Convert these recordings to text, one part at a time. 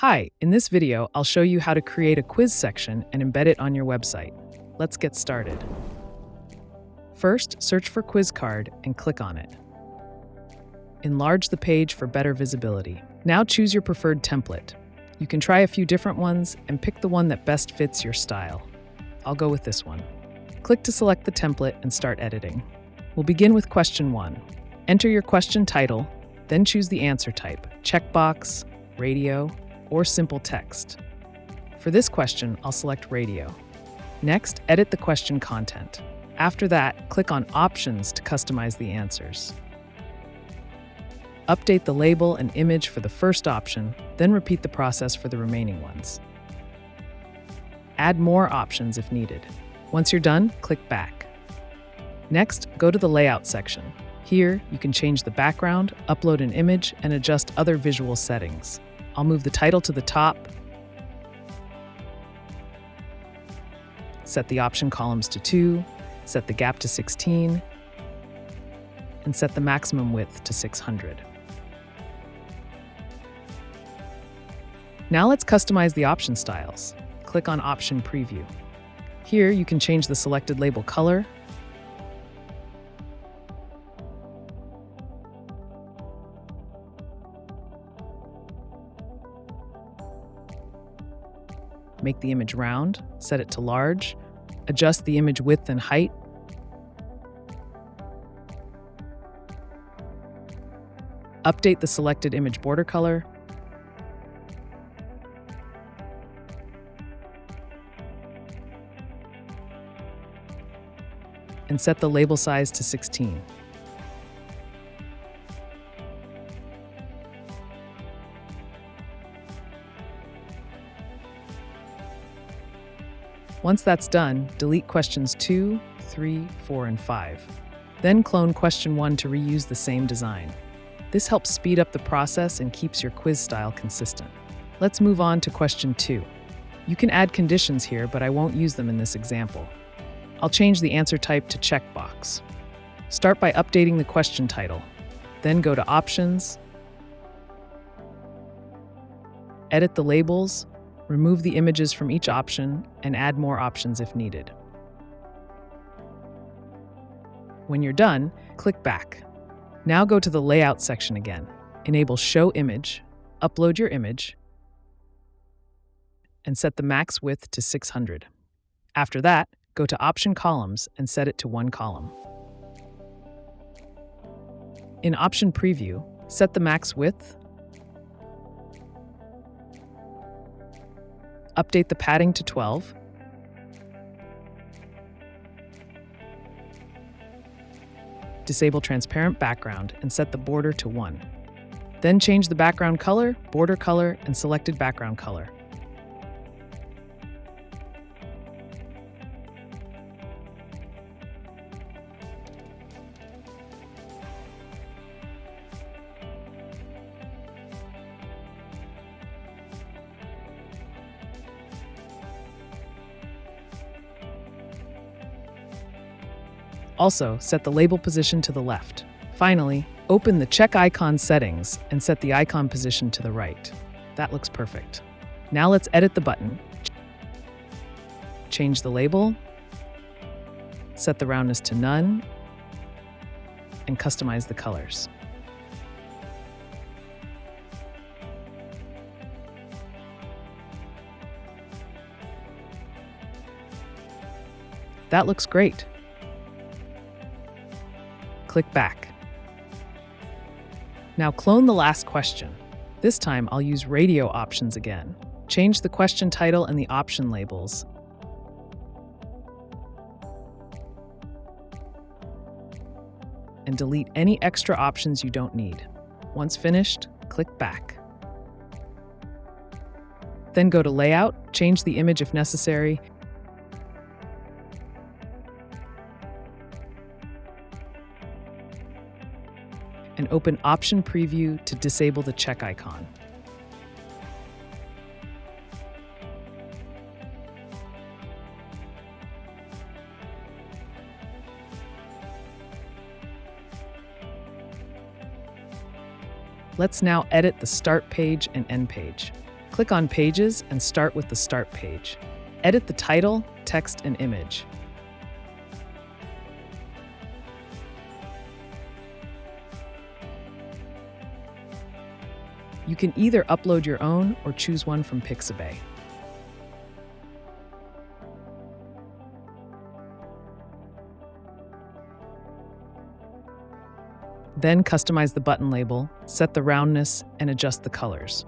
Hi, in this video, I'll show you how to create a quiz section and embed it on your website. Let's get started. First, search for quiz card and click on it. Enlarge the page for better visibility. Now choose your preferred template. You can try a few different ones and pick the one that best fits your style. I'll go with this one. Click to select the template and start editing. We'll begin with question 1. Enter your question title, then choose the answer type, checkbox, radio, or simple text. For this question, I'll select radio. Next, edit the question content. After that, click on Options to customize the answers. Update the label and image for the first option, then repeat the process for the remaining ones. Add more options if needed. Once you're done, click Back. Next, go to the Layout section. Here, you can change the background, upload an image, and adjust other visual settings. I'll move the title to the top, set the option columns to 2, set the gap to 16, and set the maximum width to 600. Now let's customize the option styles. Click on Option Preview. Here you can change the selected label color, make the image round, set it to large, adjust the image width and height, update the selected image border color, and set the label size to 16. Once that's done, delete questions 2, 3, 4, and 5. Then clone question 1 to reuse the same design. This helps speed up the process and keeps your quiz style consistent. Let's move on to question 2. You can add conditions here, but I won't use them in this example. I'll change the answer type to checkbox. Start by updating the question title. Then go to Options, edit the labels, remove the images from each option, and add more options if needed. When you're done, click Back. Now go to the Layout section again. Enable Show Image, upload your image, and set the max width to 600. After that, go to Option Columns and set it to 1 column. In Option Preview, set the max width, update the padding to 12, disable transparent background and set the border to 1. Then change the background color, border color, and selected background color. Also, set the label position to the left. Finally, open the check icon settings and set the icon position to the right. That looks perfect. Now let's edit the button. Change the label, set the roundness to none, and customize the colors. That looks great. Click Back. Now clone the last question. This time I'll use radio options again. Change the question title and the option labels. And delete any extra options you don't need. Once finished, click Back. Then go to Layout, change the image if necessary, and open Option Preview to disable the check icon. Let's now edit the start page and end page. Click on Pages and start with the Start page. Edit the title, text, and image. You can either upload your own or choose one from Pixabay. Then customize the button label, set the roundness, and adjust the colors.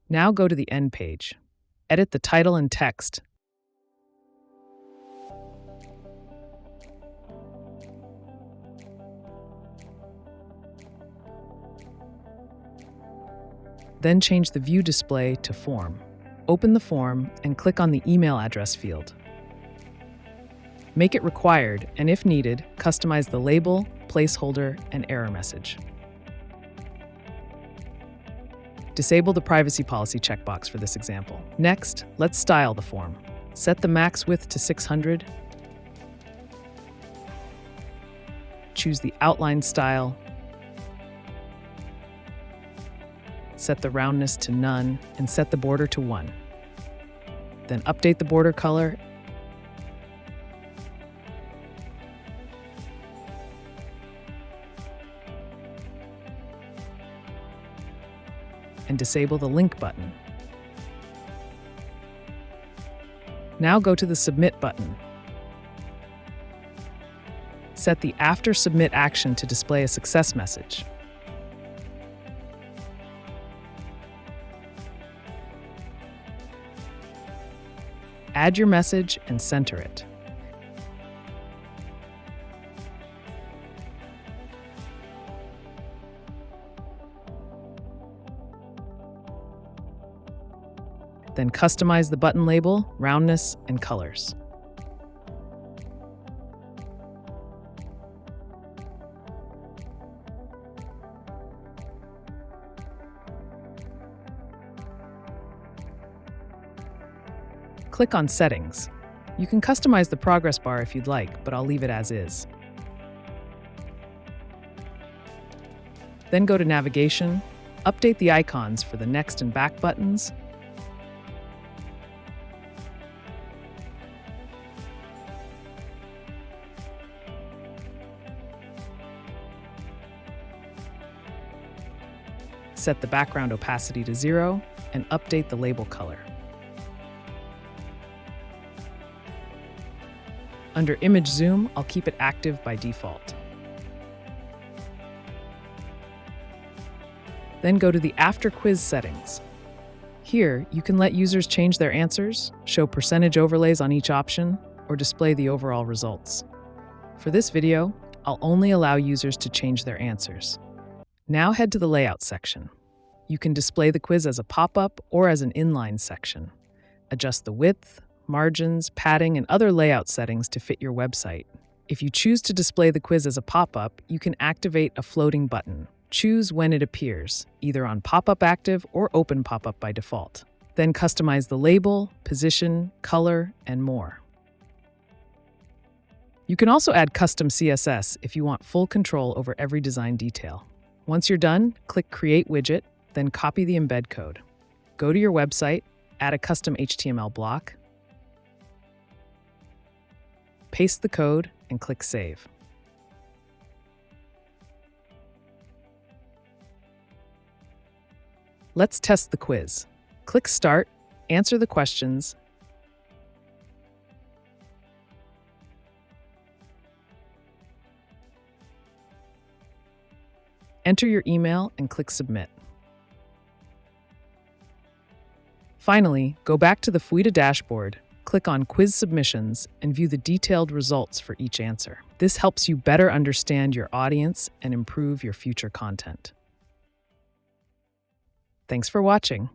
Now go to the end page. Edit the title and text. Then change the View display to Form. Open the form and click on the email address field. Make it required, and if needed, customize the label, placeholder, and error message. Disable the privacy policy checkbox for this example. Next, let's style the form. Set the max width to 600. Choose the outline style. Set the roundness to none, and set the border to 1. Then update the border color and disable the link button. Now go to the Submit button. Set the After Submit action to display a success message. Add your message and center it. Then customize the button label, roundness, and colors. Click on Settings. You can customize the progress bar if you'd like, but I'll leave it as is. Then go to Navigation, update the icons for the next and back buttons, set the background opacity to 0, and update the label color. Under Image Zoom, I'll keep it active by default. Then go to the After Quiz settings. Here, you can let users change their answers, show percentage overlays on each option, or display the overall results. For this video, I'll only allow users to change their answers. Now head to the Layout section. You can display the quiz as a pop-up or as an inline section. Adjust the width, margins, padding, and other layout settings to fit your website. If you choose to display the quiz as a pop-up, you can activate a floating button. Choose when it appears, either on pop-up active or open pop-up by default. Then customize the label, position, color, and more. You can also add custom CSS if you want full control over every design detail. Once you're done, click Create Widget, then copy the embed code. Go to your website, add a custom HTML block, paste the code, and click Save. Let's test the quiz. Click Start, answer the questions, enter your email, and click Submit. Finally, go back to the Fouita dashboard, click on Quiz Submissions, and view the detailed results for each answer. This helps you better understand your audience and improve your future content. Thanks for watching.